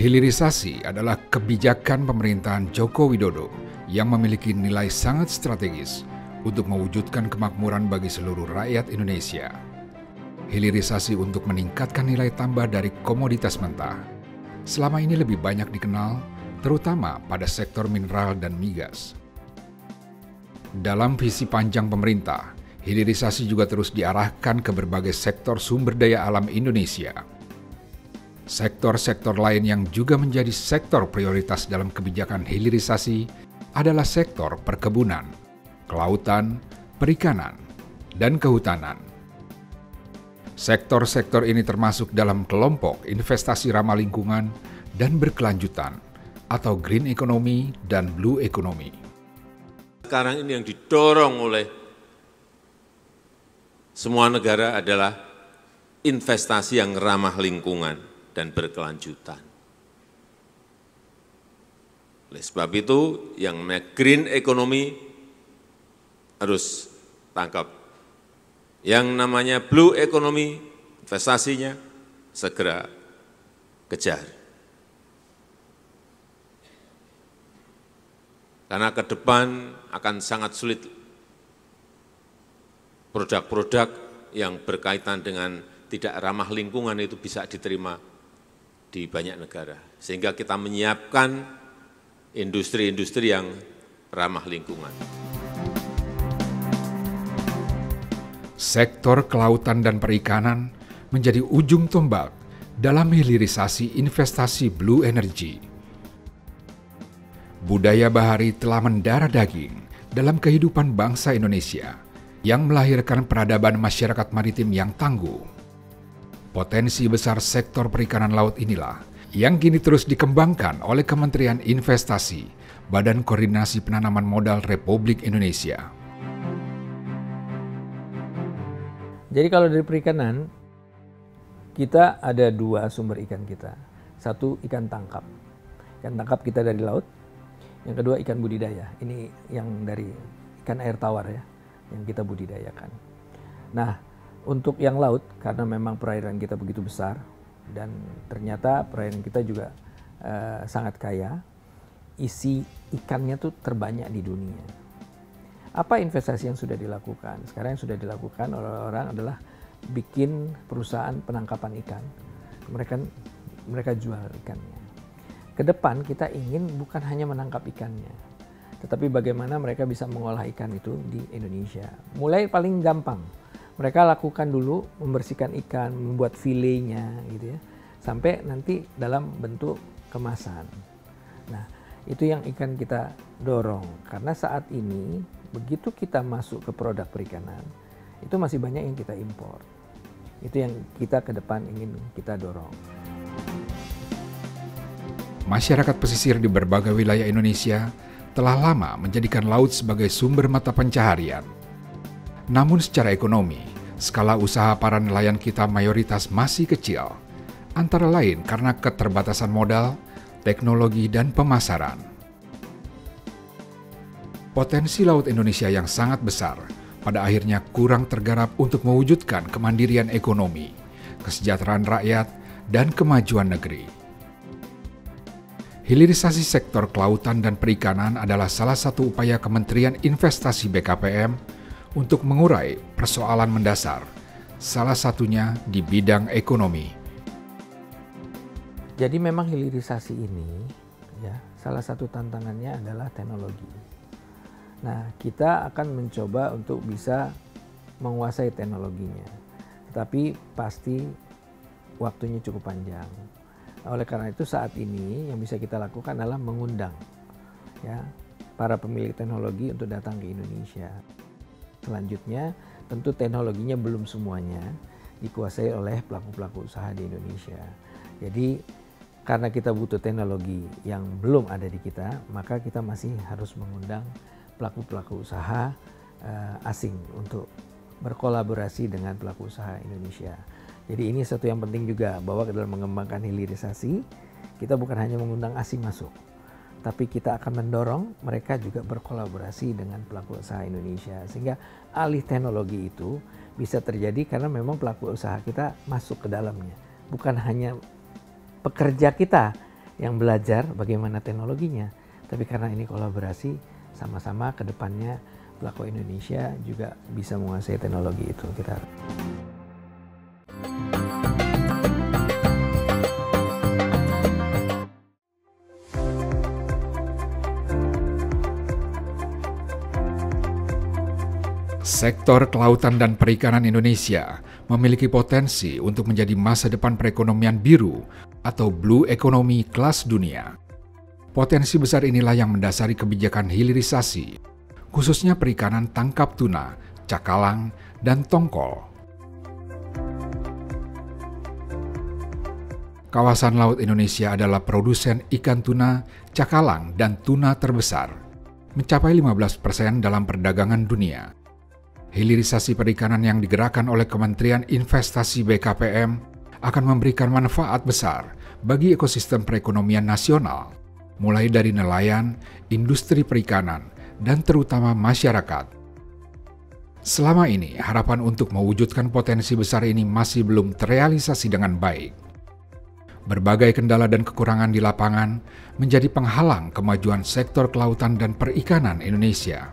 Hilirisasi adalah kebijakan pemerintahan Joko Widodo yang memiliki nilai sangat strategis untuk mewujudkan kemakmuran bagi seluruh rakyat Indonesia. Hilirisasi untuk meningkatkan nilai tambah dari komoditas mentah selama ini lebih banyak dikenal, terutama pada sektor mineral dan migas. Dalam visi panjang pemerintah, hilirisasi juga terus diarahkan ke berbagai sektor sumber daya alam Indonesia. Sektor-sektor lain yang juga menjadi sektor prioritas dalam kebijakan hilirisasi adalah sektor perkebunan, kelautan, perikanan, dan kehutanan. Sektor-sektor ini termasuk dalam kelompok investasi ramah lingkungan dan berkelanjutan atau green economy dan blue economy. Sekarang ini yang didorong oleh semua negara adalah investasi yang ramah lingkungan dan berkelanjutan. Oleh sebab itu, yang namanya green economy harus tangkap. Yang namanya blue economy, investasinya segera kejar. Karena ke depan akan sangat sulit produk-produk yang berkaitan dengan tidak ramah lingkungan itu bisa diterima di banyak negara. Sehingga kita menyiapkan industri-industri yang ramah lingkungan. Sektor kelautan dan perikanan menjadi ujung tombak dalam hilirisasi investasi blue energy. Budaya bahari telah mendarah daging dalam kehidupan bangsa Indonesia yang melahirkan peradaban masyarakat maritim yang tangguh. Potensi besar sektor perikanan laut inilah yang kini terus dikembangkan oleh Kementerian Investasi, Badan Koordinasi Penanaman Modal Republik Indonesia. Jadi kalau dari perikanan, kita ada dua sumber ikan kita. Satu, ikan tangkap. Ikan tangkap kita dari laut. Yang kedua, ikan budidaya. Ini yang dari ikan air tawar ya, yang kita budidayakan. Nah, untuk yang laut, karena memang perairan kita begitu besar, dan ternyata perairan kita juga sangat kaya, isi ikannya tuh terbanyak di dunia. Apa investasi yang sudah dilakukan? Sekarang yang sudah dilakukan oleh orang adalah bikin perusahaan penangkapan ikan. Mereka jual ikannya. Ke depan kita ingin bukan hanya menangkap ikannya, tetapi bagaimana mereka bisa mengolah ikan itu di Indonesia. Mulai paling gampang, mereka lakukan dulu membersihkan ikan, membuat filenya gitu ya, sampai nanti dalam bentuk kemasan. Nah, itu yang ikan kita dorong, karena saat ini begitu kita masuk ke produk perikanan, itu masih banyak yang kita impor. Itu yang kita ke depan ingin kita dorong. Masyarakat pesisir di berbagai wilayah Indonesia telah lama menjadikan laut sebagai sumber mata pencaharian. Namun secara ekonomi, skala usaha para nelayan kita mayoritas masih kecil, antara lain karena keterbatasan modal, teknologi, dan pemasaran. Potensi laut Indonesia yang sangat besar pada akhirnya kurang tergarap untuk mewujudkan kemandirian ekonomi, kesejahteraan rakyat, dan kemajuan negeri. Hilirisasi sektor kelautan dan perikanan adalah salah satu upaya Kementerian Investasi BKPM untuk mengurai persoalan mendasar, salah satunya di bidang ekonomi. Jadi memang hilirisasi ini, ya, salah satu tantangannya adalah teknologi. Nah, kita akan mencoba untuk bisa menguasai teknologinya, tetapi pasti waktunya cukup panjang. Oleh karena itu saat ini yang bisa kita lakukan adalah mengundang ya para pemilik teknologi untuk datang ke Indonesia. Selanjutnya, tentu teknologinya belum semuanya dikuasai oleh pelaku-pelaku usaha di Indonesia. Jadi, karena kita butuh teknologi yang belum ada di kita, maka kita masih harus mengundang pelaku-pelaku usaha asing untuk berkolaborasi dengan pelaku usaha Indonesia. Jadi ini satu yang penting juga, bahwa dalam mengembangkan hilirisasi, kita bukan hanya mengundang asing masuk, tapi kita akan mendorong mereka juga berkolaborasi dengan pelaku usaha Indonesia. Sehingga alih teknologi itu bisa terjadi karena memang pelaku usaha kita masuk ke dalamnya. Bukan hanya pekerja kita yang belajar bagaimana teknologinya, tapi karena ini kolaborasi, sama-sama ke depannya pelaku Indonesia juga bisa menguasai teknologi itu. Kita Sektor kelautan dan perikanan Indonesia memiliki potensi untuk menjadi masa depan perekonomian biru atau blue economy kelas dunia. Potensi besar inilah yang mendasari kebijakan hilirisasi, khususnya perikanan tangkap tuna, cakalang, dan tongkol. Kawasan laut Indonesia adalah produsen ikan tuna, cakalang, dan tuna terbesar, mencapai 15% dalam perdagangan dunia. Hilirisasi perikanan yang digerakkan oleh Kementerian Investasi BKPM akan memberikan manfaat besar bagi ekosistem perekonomian nasional, mulai dari nelayan, industri perikanan, dan terutama masyarakat. Selama ini, harapan untuk mewujudkan potensi besar ini masih belum terrealisasi dengan baik. Berbagai kendala dan kekurangan di lapangan menjadi penghalang kemajuan sektor kelautan dan perikanan Indonesia.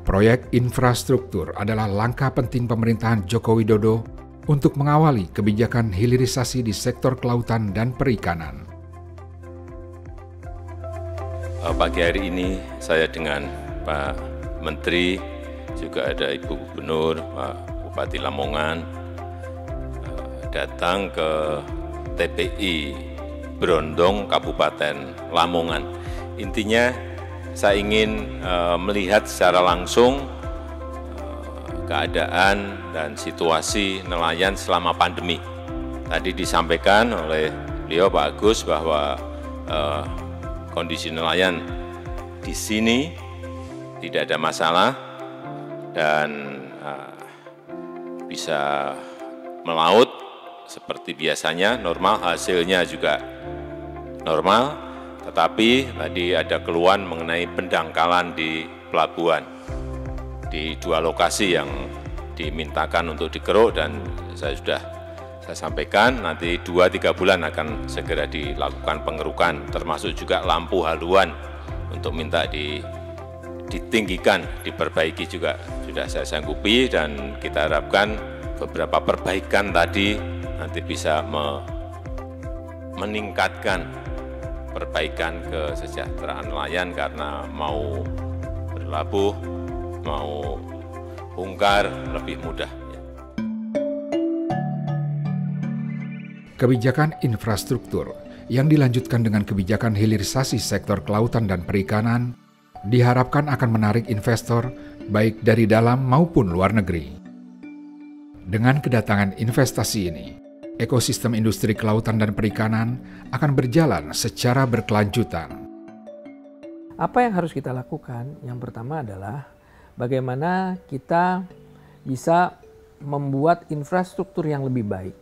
Proyek infrastruktur adalah langkah penting pemerintahan Joko Widodo untuk mengawali kebijakan hilirisasi di sektor kelautan dan perikanan. Pagi hari ini saya dengan Pak Menteri, juga ada Ibu Gubernur, Pak Bupati Lamongan, datang ke TPI Brondong, Kabupaten Lamongan. Intinya saya ingin melihat secara langsung keadaan dan situasi nelayan selama pandemi. Tadi disampaikan oleh beliau Pak Agus bahwa kondisi nelayan di sini tidak ada masalah dan bisa melaut seperti biasanya, normal, hasilnya juga normal. Tetapi tadi ada keluhan mengenai pendangkalan di pelabuhan di 2 lokasi yang dimintakan untuk dikeruk, dan saya sampaikan nanti 2-3 bulan akan segera dilakukan pengerukan, termasuk juga lampu haluan untuk minta ditinggikan, diperbaiki juga sudah saya sanggupi, dan kita harapkan beberapa perbaikan tadi nanti bisa meningkatkan perbaikan kesejahteraan nelayan, karena mau berlabuh, mau bongkar lebih mudah. Kebijakan infrastruktur yang dilanjutkan dengan kebijakan hilirisasi sektor kelautan dan perikanan diharapkan akan menarik investor baik dari dalam maupun luar negeri. Dengan kedatangan investasi ini, ekosistem industri kelautan dan perikanan akan berjalan secara berkelanjutan. Apa yang harus kita lakukan? Yang pertama adalah bagaimana kita bisa membuat infrastruktur yang lebih baik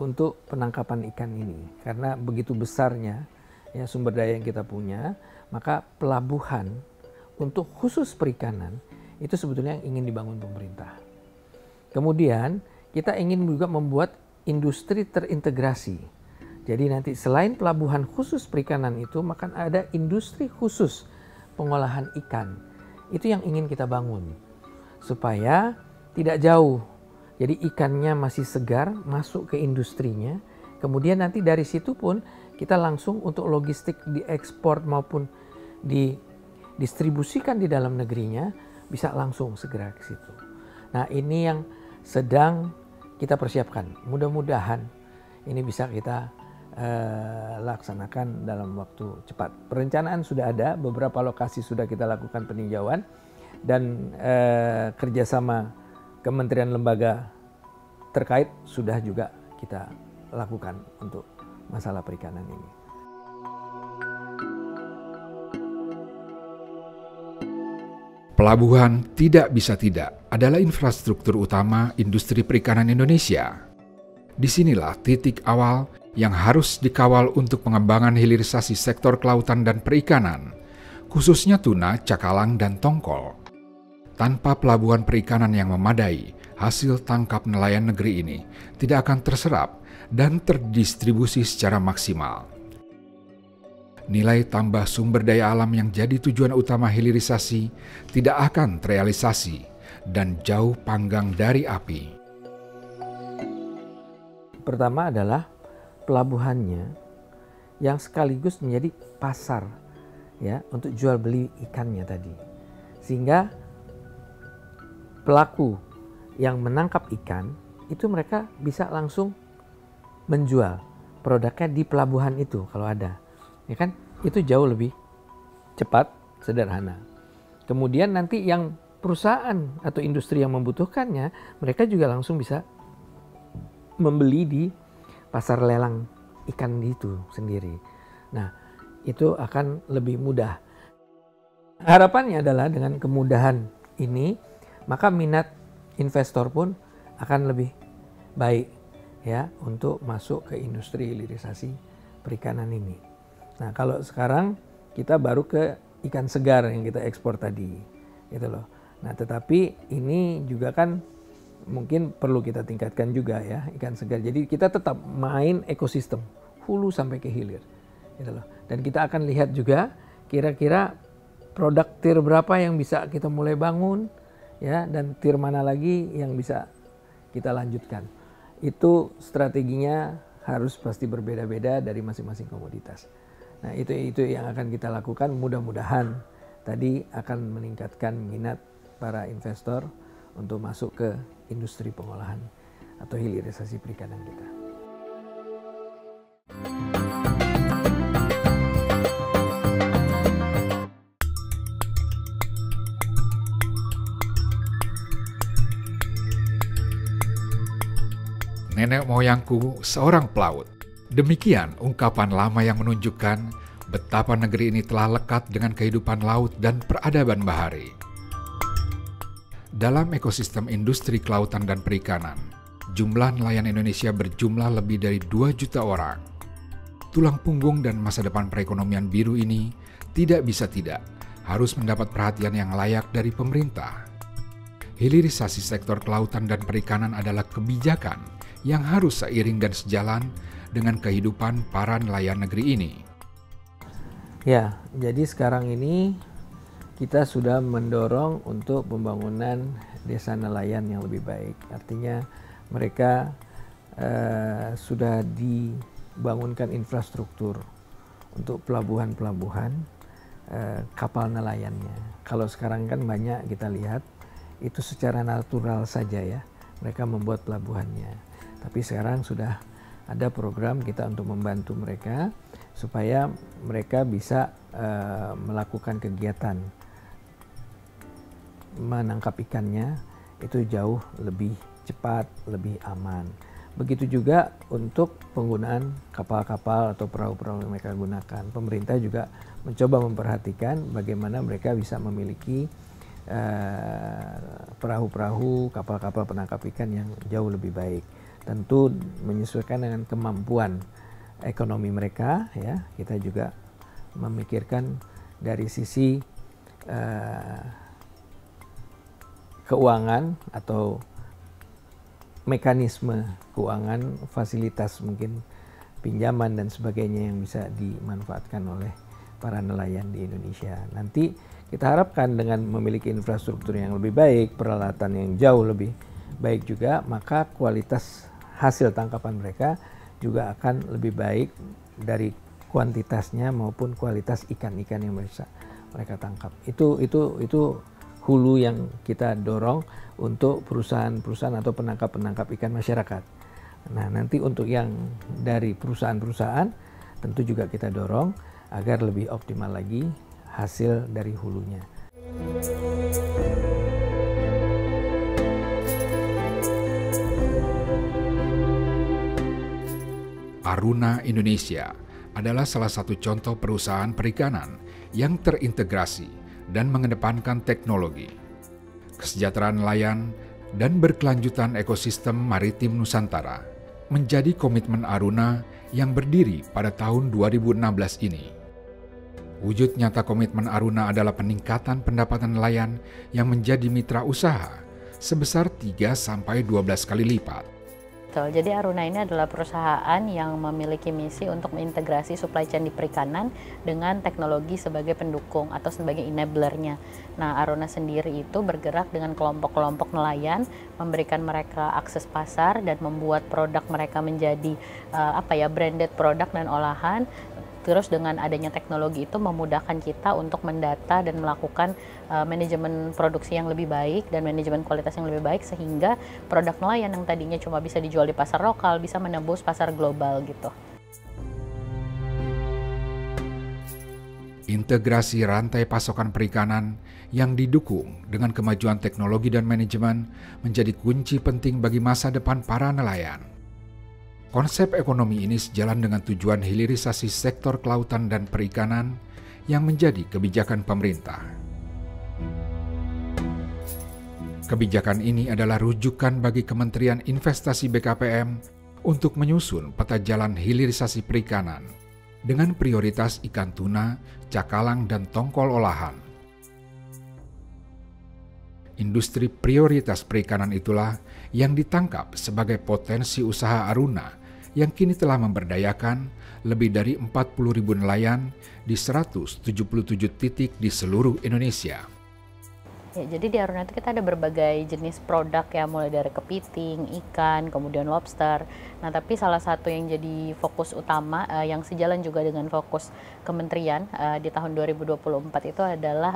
untuk penangkapan ikan ini. Karena begitu besarnya ya sumber daya yang kita punya, maka pelabuhan untuk khusus perikanan itu sebetulnya yang ingin dibangun pemerintah. Kemudian kita ingin juga membuat industri terintegrasi. Jadi nanti selain pelabuhan khusus perikanan itu, maka ada industri khusus pengolahan ikan. Itu yang ingin kita bangun. Supaya tidak jauh. Jadi ikannya masih segar, masuk ke industrinya. Kemudian nanti dari situ pun kita langsung untuk logistik diekspor maupun didistribusikan di dalam negerinya, bisa langsung segera ke situ. Nah ini yang sedang kita persiapkan. Mudah-mudahan ini bisa kita laksanakan dalam waktu cepat. Perencanaan sudah ada, beberapa lokasi sudah kita lakukan peninjauan, dan kerjasama kementerian lembaga terkait sudah juga kita lakukan untuk masalah perikanan ini. Pelabuhan tidak bisa tidak adalah infrastruktur utama industri perikanan Indonesia. Disinilah titik awal yang harus dikawal untuk pengembangan hilirisasi sektor kelautan dan perikanan, khususnya tuna, cakalang, dan tongkol. Tanpa pelabuhan perikanan yang memadai, hasil tangkap nelayan negeri ini tidak akan terserap dan terdistribusi secara maksimal. nilai tambah sumber daya alam yang jadi tujuan utama hilirisasi tidak akan terrealisasi dan jauh panggang dari api. Pertama adalah pelabuhannya yang sekaligus menjadi pasar ya untuk jual beli ikannya tadi. Sehingga pelaku yang menangkap ikan itu mereka bisa langsung menjual produknya di pelabuhan itu kalau ada. Ya kan? Itu jauh lebih cepat, sederhana. Kemudian nanti yang perusahaan atau industri yang membutuhkannya, mereka juga langsung bisa membeli di pasar lelang ikan itu sendiri. Nah, itu akan lebih mudah. Harapannya adalah dengan kemudahan ini, maka minat investor pun akan lebih baik ya untuk masuk ke industri hilirisasi perikanan ini. Nah, kalau sekarang kita baru ke ikan segar yang kita ekspor tadi, gitu loh. Nah, tetapi ini juga kan mungkin perlu kita tingkatkan juga ya ikan segar. Jadi kita tetap main ekosistem hulu sampai ke hilir, gitu loh. Dan kita akan lihat juga kira-kira produk tier berapa yang bisa kita mulai bangun, ya, dan tier mana lagi yang bisa kita lanjutkan. Itu strateginya harus pasti berbeda-beda dari masing-masing komoditas. Nah, itu yang akan kita lakukan. Mudah-mudahan tadi akan meningkatkan minat para investor untuk masuk ke industri pengolahan atau hilirisasi perikanan kita. Nenek moyangku seorang pelaut. Demikian ungkapan lama yang menunjukkan betapa negeri ini telah lekat dengan kehidupan laut dan peradaban bahari. Dalam ekosistem industri kelautan dan perikanan, jumlah nelayan Indonesia berjumlah lebih dari 2 juta orang. Tulang punggung dan masa depan perekonomian biru ini tidak bisa tidak harus mendapat perhatian yang layak dari pemerintah. Hilirisasi sektor kelautan dan perikanan adalah kebijakan yang harus seiring dan sejalan dengan kehidupan para nelayan negeri ini. Ya, jadi sekarang ini kita sudah mendorong untuk pembangunan desa nelayan yang lebih baik. Artinya mereka sudah dibangunkan infrastruktur untuk pelabuhan-pelabuhan kapal nelayannya. Kalau sekarang kan banyak kita lihat itu secara natural saja ya, mereka membuat pelabuhannya. Tapi sekarang sudah ada program kita untuk membantu mereka supaya mereka bisa melakukan kegiatan menangkap ikannya itu jauh lebih cepat, lebih aman. Begitu juga untuk penggunaan kapal-kapal atau perahu-perahu yang mereka gunakan. Pemerintah juga mencoba memperhatikan bagaimana mereka bisa memiliki perahu-perahu, kapal-kapal penangkap ikan yang jauh lebih baik. Tentu menyesuaikan dengan kemampuan ekonomi mereka ya. Kita juga memikirkan dari sisi keuangan atau mekanisme keuangan, fasilitas mungkin pinjaman dan sebagainya yang bisa dimanfaatkan oleh para nelayan di Indonesia. Nanti kita harapkan dengan memiliki infrastruktur yang lebih baik, peralatan yang jauh lebih baik juga, maka kualitas hasil tangkapan mereka juga akan lebih baik dari kuantitasnya maupun kualitas ikan-ikan yang mereka tangkap. Itu hulu yang kita dorong untuk perusahaan-perusahaan atau penangkap-penangkap ikan masyarakat. Nah, nanti untuk yang dari perusahaan-perusahaan tentu juga kita dorong agar lebih optimal lagi hasil dari hulunya. Aruna Indonesia adalah salah satu contoh perusahaan perikanan yang terintegrasi dan mengedepankan teknologi, kesejahteraan nelayan, dan berkelanjutan ekosistem maritim Nusantara menjadi komitmen Aruna yang berdiri pada tahun 2016 ini. Wujud nyata komitmen Aruna adalah peningkatan pendapatan nelayan yang menjadi mitra usaha sebesar 3-12 kali lipat. Betul, jadi Aruna ini adalah perusahaan yang memiliki misi untuk mengintegrasi supply chain di perikanan dengan teknologi sebagai pendukung atau sebagai enablernya. Nah, Aruna sendiri itu bergerak dengan kelompok-kelompok nelayan, memberikan mereka akses pasar dan membuat produk mereka menjadi branded produk dan olahan. Terus dengan adanya teknologi itu memudahkan kita untuk mendata dan melakukan manajemen produksi yang lebih baik dan manajemen kualitas yang lebih baik, sehingga produk nelayan yang tadinya cuma bisa dijual di pasar lokal bisa menembus pasar global gitu. Integrasi rantai pasokan perikanan yang didukung dengan kemajuan teknologi dan manajemen menjadi kunci penting bagi masa depan para nelayan. Konsep ekonomi ini sejalan dengan tujuan hilirisasi sektor kelautan dan perikanan yang menjadi kebijakan pemerintah. Kebijakan ini adalah rujukan bagi Kementerian Investasi BKPM untuk menyusun peta jalan hilirisasi perikanan dengan prioritas ikan tuna, cakalang, dan tongkol olahan. Industri prioritas perikanan itulah yang ditangkap sebagai potensi usaha Aruna yang kini telah memberdayakan lebih dari 40.000 nelayan di 177 titik di seluruh Indonesia. Ya, jadi di Aruna itu kita ada berbagai jenis produk ya, mulai dari kepiting, ikan, kemudian lobster. Nah, tapi salah satu yang jadi fokus utama yang sejalan juga dengan fokus kementerian di tahun 2024 itu adalah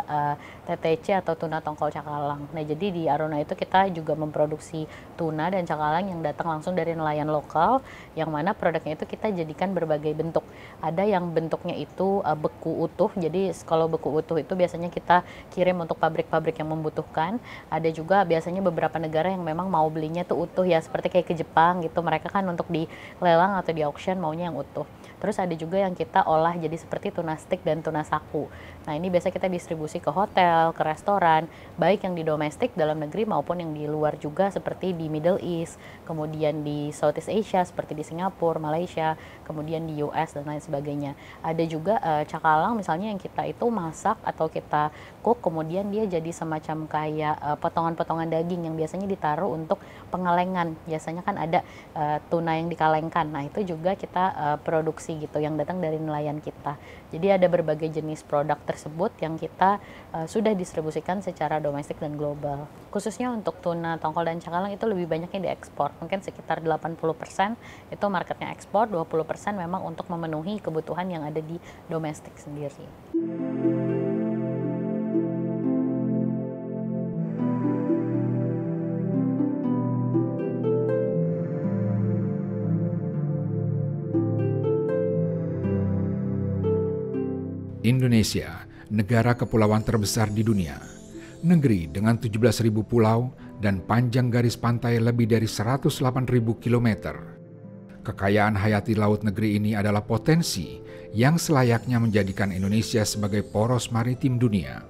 TTC atau tuna tongkol cakalang. Nah, jadi di Aruna itu kita juga memproduksi tuna dan cakalang yang datang langsung dari nelayan lokal, yang mana produknya itu kita jadikan berbagai bentuk. Ada yang bentuknya itu beku utuh, jadi kalau beku utuh itu biasanya kita kirim untuk pabrik-pabrik yang membutuhkan. Ada juga biasanya beberapa negara yang memang mau belinya tuh utuh ya, seperti kayak ke Jepang gitu, mereka kan untuk dilelang atau di auction maunya yang utuh. Terus ada juga yang kita olah jadi seperti tuna steak dan tuna saku. Nah, ini biasa kita distribusi ke hotel, ke restoran, baik yang di domestik dalam negeri maupun yang di luar juga, seperti di Middle East, kemudian di Southeast Asia seperti di Singapura, Malaysia, kemudian di US dan lain sebagainya. Ada juga cakalang misalnya yang kita itu masak atau kita cook, kemudian dia jadi semacam kayak potongan-potongan daging yang biasanya ditaruh untuk pengalengan. Biasanya kan ada tuna yang dikalengkan. Nah, itu juga kita produksi gitu yang datang dari nelayan kita. Jadi ada berbagai jenis produk tersebut yang kita sudah distribusikan secara domestik dan global. Khususnya untuk tuna tongkol dan cakalang itu lebih banyaknya diekspor. Mungkin sekitar 80% itu marketnya ekspor, 20% memang untuk memenuhi kebutuhan yang ada di domestik sendiri. Indonesia, negara kepulauan terbesar di dunia. Negeri dengan 17.000 pulau dan panjang garis pantai lebih dari 108.000 kilometer. Kekayaan hayati laut negeri ini adalah potensi yang selayaknya menjadikan Indonesia sebagai poros maritim dunia.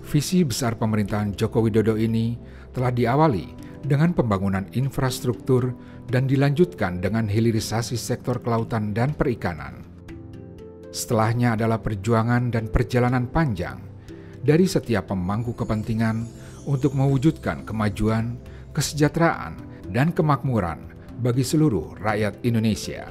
Visi besar pemerintahan Joko Widodo ini telah diawali dengan pembangunan infrastruktur dan dilanjutkan dengan hilirisasi sektor kelautan dan perikanan. Setelahnya adalah perjuangan dan perjalanan panjang dari setiap pemangku kepentingan untuk mewujudkan kemajuan, kesejahteraan, dan kemakmuran bagi seluruh rakyat Indonesia.